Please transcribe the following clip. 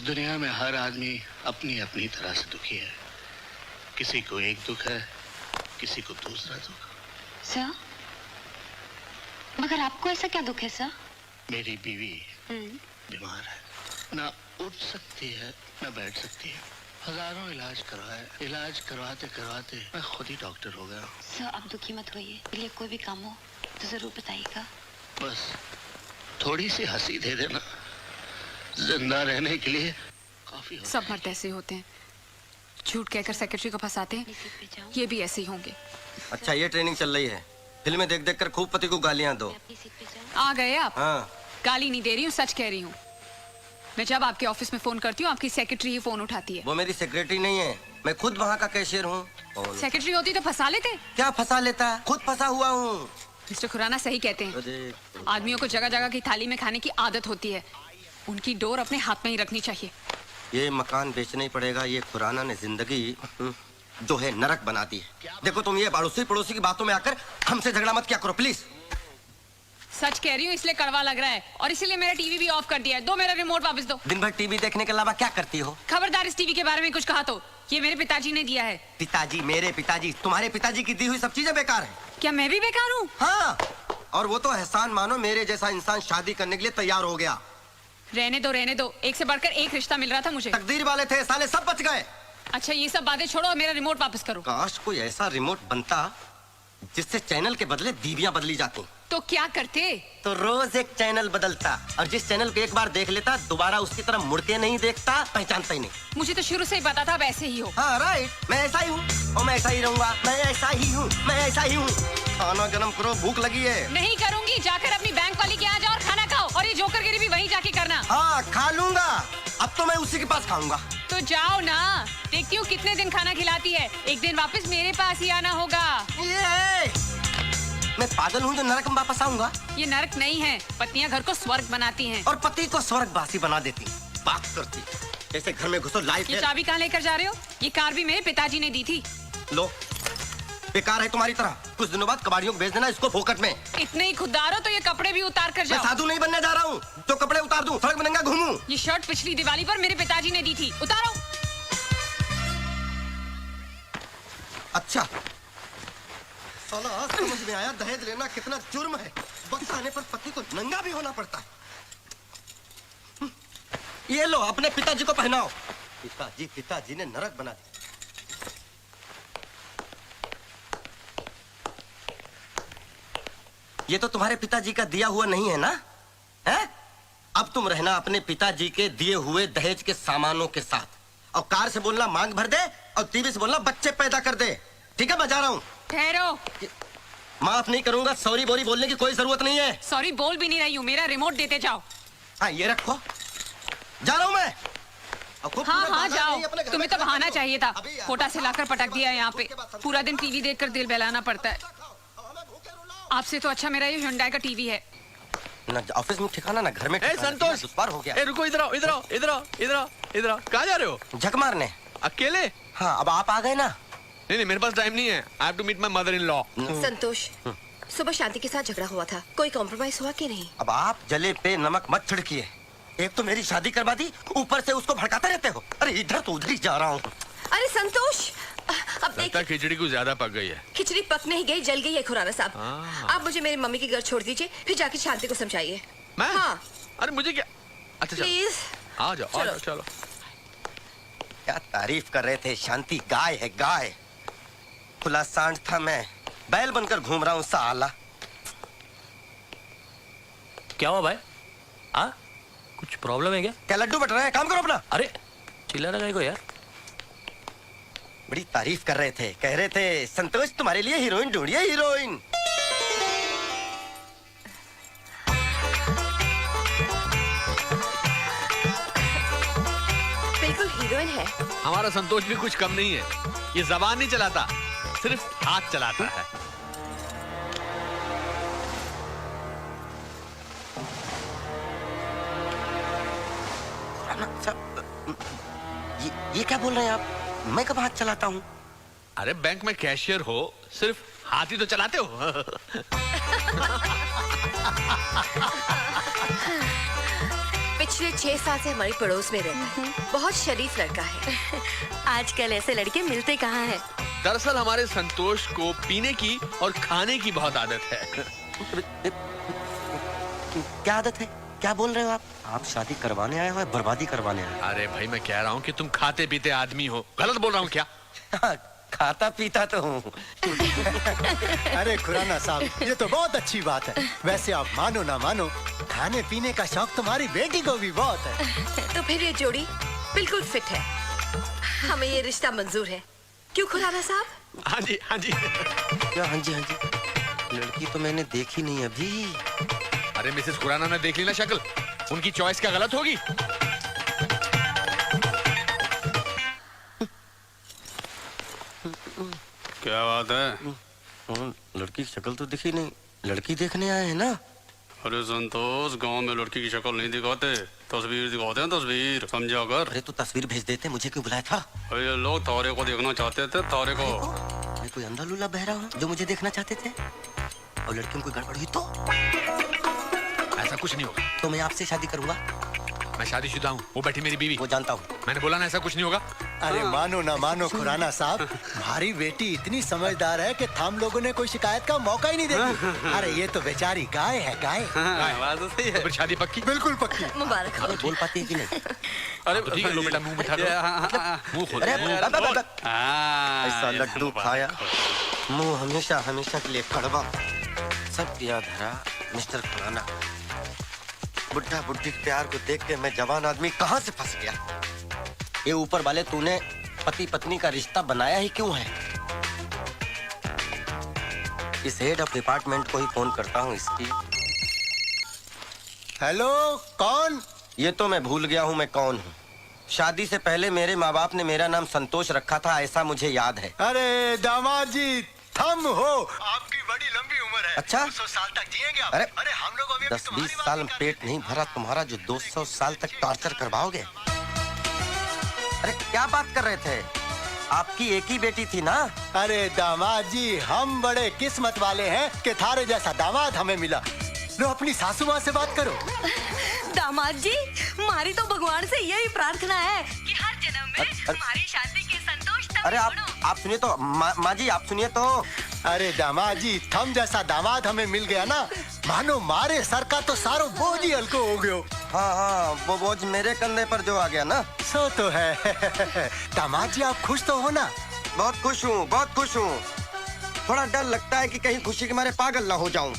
दुनिया में हर आदमी अपनी अपनी तरह से दुखी है। किसी को एक दुख है, किसी को दूसरा दुख। सर, मगर आपको ऐसा क्या दुख है सर? मेरी बीवी बीमार है, ना उठ सकती है ना बैठ सकती है। हजारों इलाज करवाए, इलाज करवाते करवाते मैं खुद ही डॉक्टर हो गया। सर, आप दुखी मत होइए। लिए कोई भी काम हो तो जरूर बताइएगा। बस थोड़ी सी हंसी दे देना, जिंदा रहने के लिए काफी होता है। सब मर्द ऐसे होते हैं, झूठ कहकर सेक्रेटरी को फंसाते हैं। ये भी ऐसे ही होंगे। अच्छा, ये ट्रेनिंग चल रही है। फिल्में देख देख कर खूब पति को गालियां दो। आ गए आप? हाँ। गाली नहीं दे रही हूँ, सच कह रही हूँ। मैं जब आपके ऑफिस में फोन करती हूँ, आपकी सेक्रेटरी ही फोन उठाती है। वो मेरी सेक्रेटरी नहीं है, मैं खुद वहाँ का कैशियर हूँ। सेक्रेटरी होती तो फंसा लेते। क्या फंसा लेता? खुद फंसा हुआ हूँ। मिस्टर खुराना सही कहते हैं, आदमियों को जगह जगह की थाली में खाने की आदत होती है। उनकी डोर अपने हाथ में ही रखनी चाहिए। ये मकान बेचना ही पड़ेगा। ये खुराना ने जिंदगी जो है नरक बना दी है। देखो, तुम ये पड़ोसी पड़ोसी की बातों में आकर हमसे झगड़ा मत किया करो प्लीज। सच कह रही हूँ, इसलिए कड़वा लग रहा है और इसीलिए मेरा टीवी भी ऑफ कर दिया है। दो मेरा रिमोट वापस दो। दिन भर टीवी देखने के अलावा क्या करती हो? खबरदार इस टीवी के बारे में कुछ कहा तो ये मेरे पिताजी ने दिया है। पिताजी? मेरे पिताजी? तुम्हारे पिताजी की दी हुई सब चीजें बेकार है। क्या मैं भी बेकार हूँ? हाँ, और वो तो एहसान मानो, मेरे जैसा इंसान शादी करने के लिए तैयार हो गया। रहने दो रहने दो, एक से बढ़कर एक रिश्ता मिल रहा था मुझे। तकदीर वाले थे, साले सब बच गए। अच्छा, ये सब बातें छोड़ो और मेरा रिमोट वापस करो। काश कोई ऐसा रिमोट बनता जिससे चैनल के बदले बीवियां बदली जाती। तो क्या करते? तो रोज एक चैनल बदलता, और जिस चैनल को एक बार देख लेता दोबारा उसकी तरफ मुड़ के नहीं देखता, पहचानता ही नहीं। मुझे तो शुरू से ही पता था आप ऐसे ही हो। हाँ राइट, मैं ऐसा ही हूँ और मैं ऐसा ही रहूंगा। मैं ऐसा ही हूँ, मैं ऐसा ही हूँ। खाना गरम करो, भूख लगी है। नहीं करूंगी, जाकर अपनी बैंक वाली के यहाँ जाओ और खाना खाओ, और ये जोकरगिरी भी वहीं जाके करना। हाँ खा लूंगा, अब तो मैं उसी के पास खाऊंगा। तो जाओ ना, देखती हूँ कितने दिन खाना खिलाती है। एक दिन वापस मेरे पास ही आना होगा। मैं पागल हूँ जो नरक में वापस आऊंगा? ये नरक नहीं है, पत्नियां घर को स्वर्ग बनाती हैं। और पति को स्वर्गवासी बना देती। बात करती जैसे घर में घुसो लाइट। ये चाबी कहाँ लेकर जा रहे हो? ये कार भी मेरे पिताजी ने दी थी। लो, बेकार है तुम्हारी तरह। कुछ दिनों बाद कबाड़ियों को भेज देना इसको फोकट में। इतने ही खुददार हो तो ये कपड़े भी उतार कर जाओ। मैं साधु नहीं बनने जा रहा हूँ जो कपड़े उतार दूं, सड़क में नंगा घूमूं। ये शर्ट पिछली दिवाली पर मेरे पिताजी ने दी थी, उतारो। अच्छा, साला आज समझ में आया दहेज लेना कितना जुर्म है। वक्त आने पर पति को नंगा भी होना पड़ता है। ये लो, अपने पिताजी को पहनाओ। पिताजी ने नरक बना दिया। ये तो तुम्हारे पिताजी का दिया हुआ नहीं है ना? हैं? अब तुम रहना अपने पिताजी के दिए हुए दहेज के सामानों के साथ, और कार से बोलना मांग भर दे, और टीवी से बोलना बच्चे पैदा कर दे। ठीक है, मैं जा रहा हूँ। ठहरो। माफ नहीं करूंगा, सॉरी बोरी बोलने की कोई जरूरत नहीं है। सॉरी बोल भी नहीं रही हूँ, मेरा रिमोट देते जाओ। हाँ ये रखो, जा रहा हूँ मैं। हाँ जाओ, तुम्हें तो बहाना चाहिए था। कोटा से लाकर पटक दिया है यहाँ पे। पूरा दिन टीवी देखकर दिल बहलाना पड़ता है। आपसे तो अच्छा मेरा ये hyundai का टीवी है। ना ऑफिस में ठिकाना ना घर में। संतोष, दुश्वार हो गया। रुको, इधर आओ, इधर आओ, इधर आओ, इधर आओ, इधर आओ। कहाँ जा रहे हो? झक मारने। अकेले? हाँ, अब आप आ गए ना। नहीं, मेरे पास टाइम नहीं है। I have to meet my mother-in-law. संतोष, सुबह शांति के साथ झगड़ा हुआ था, कोई कॉम्प्रोमाइज हुआ कि नहीं? अब आप जले पे नमक मत छिड़किए। एक तो मेरी शादी करवा दी, ऊपर से उसको भड़काते रहते हो। अरे इधर तो उधर ही जा रहा हूँ। अरे संतोष, अब लगता है खिचड़ी कुछ ज्यादा पक गई है। खिचड़ी पक नहीं गई, जल गई है खुराना साहब। आप मुझे मेरी मम्मी के घर छोड़ दीजिए, फिर जाके शांति को समझाइए। मैं? हाँ। अरे मुझे क्या? अच्छा प्लीज आ जाओ, आ जाओ, चलो। क्या तारीफ कर रहे थे, शांति गाय है गाय। खुला सांड था, मैं बैल बनकर घूम रहा हूँ साला। क्या हुआ भाई? हाँ, कुछ प्रॉब्लम है क्या? क्या लड्डू बट रहे हैं? काम करो अपना। अरे चिल्ला रहा है को यार। बड़ी तारीफ कर रहे थे, कह रहे थे संतोष तुम्हारे लिए हीरोइन ढूंढिए, हीरोइन। बिल्कुल हीरोइन है। हमारा संतोष भी कुछ कम नहीं है। ये जबान नहीं चलाता, सिर्फ हाथ चलाता है। ये क्या बोल रहे हैं आप? मैं कब हाथ चलाता हूँ? अरे बैंक में कैशियर हो, सिर्फ हाथ ही तो चलाते हो। पिछले 6 साल से हमारी पड़ोस में रहता है। बहुत शरीफ लड़का है। आजकल ऐसे लड़के मिलते कहाँ हैं? दरअसल हमारे संतोष को पीने की और खाने की बहुत आदत है। क्या आदत है? क्या बोल रहे हो आप? आप शादी करवाने आए हो या बर्बादी करवाने आए हो? अरे भाई मैं कह रहा हूँ कि तुम खाते पीते आदमी हो। गलत बोल रहा हूँ क्या? खाता पीता तो हूँ। अरे खुराना साहब, ये तो बहुत अच्छी बात है। वैसे आप मानो ना मानो, खाने पीने का शौक तुम्हारी बेटी को भी बहुत है। तो फिर ये जोड़ी बिल्कुल फिट है। हमें ये रिश्ता मंजूर है। क्यों खुराना साहब? हाँ जी, हाँ जी। क्या हाँ जी हाँ जी? लड़की तो मैंने देखी नहीं अभी। अरे मिसेस खुराना ने देख ली ना शक्ल, उनकी चॉइस क्या गलत होगी? क्या बात है? लड़की की शक्ल तो दिखी नहीं। लड़की देखने आए हैं ना? अरे संतोष, गांव में लड़की की शक्ल नहीं दिखाते, तस्वीर दिखाते हैं। तस्वीर समझा कर। अरे तू तस्वीर भेज देते, मुझे क्यों बुलाया था? अरे ये लोग तारे को देखना चाहते थे। तारे को? मैं कोई अंधा लूला बहरा हूँ जो मुझे देखना चाहते थे? और लड़की में कोई गड़बड़ हुई तो? ऐसा कुछ नहीं होगा। तो मैं आपसे शादी करूंगा। मैं शादीशुदा हूँ, वो बैठी मेरी बीवी। वो जानता हूँ। मैंने बोला ना ऐसा कुछ नहीं होगा। अरे मानो ना मानो खुराना साहब, हमारी बेटी इतनी समझदार है कि हम लोगों ने कोई शिकायत का मौका ही नहीं देखी। अरे ये तो बेचारी गाय है, गाय। बात तो सही है। तो फिर शादी पक्की? बिल्कुल पक्की। मुबारक हो। बोल पाती है कि नहीं? अरे तो ठीक है, लो बेटा मुंह मिठा लो। मुंह खोलो। अरे ऐसा लड्डू खाया, मुंह हमेशा हमेशा के लिए कड़वा। सब याद धरा मिस्टर खुराना। बुढ़ा बुढ़ी के प्यार को देख के मैं जवान आदमी कहाँ से फंस गया। ये ऊपर वाले तूने पति पत्नी का रिश्ता बनाया ही क्यों है? इस हेड ऑफ डिपार्टमेंट को ही फोन करता हूँ इसकी। हेलो, कौन? ये तो मैं भूल गया हूँ मैं कौन हूँ। शादी से पहले मेरे माँ बाप ने मेरा नाम संतोष रखा था, ऐसा मुझे याद है। अरे दामाद जी, थम हो। आपकी बड़ी लंबी उम्र है। अच्छा? 200 साल तक जिएंगे आप। अरे हम लोग अभी 10-20 साल में पेट नहीं भरा तुम्हारा जो 200 साल तक टॉर्चर करवाओगे। अरे क्या बात कर रहे थे? आपकी एक ही बेटी थी ना? अरे दामाद जी, हम बड़े किस्मत वाले हैं कि थारे जैसा दामाद हमें मिला। लो अपनी सासू माँ से बात करो। दामाद जी, हमारी तो भगवान से यही प्रार्थना है कि हर जन्म में हमारी शादी के संतोष तक। अरे आप सुनिए तो माँ जी, आप सुनिए तो। अरे दामाद जी, थम जैसा दामाद हमें मिल गया ना, मानो मारे सर का तो सारो बोझ ही हल्को हो गयो। हाँ हाँ, वो बोझ मेरे कंधे पर जो आ गया ना। सो तो है। दामाद जी, आप खुश तो हो ना? बहुत खुश हूँ, बहुत खुश हूँ। थोड़ा डर लगता है कि कहीं खुशी के मारे पागल ना हो जाऊं।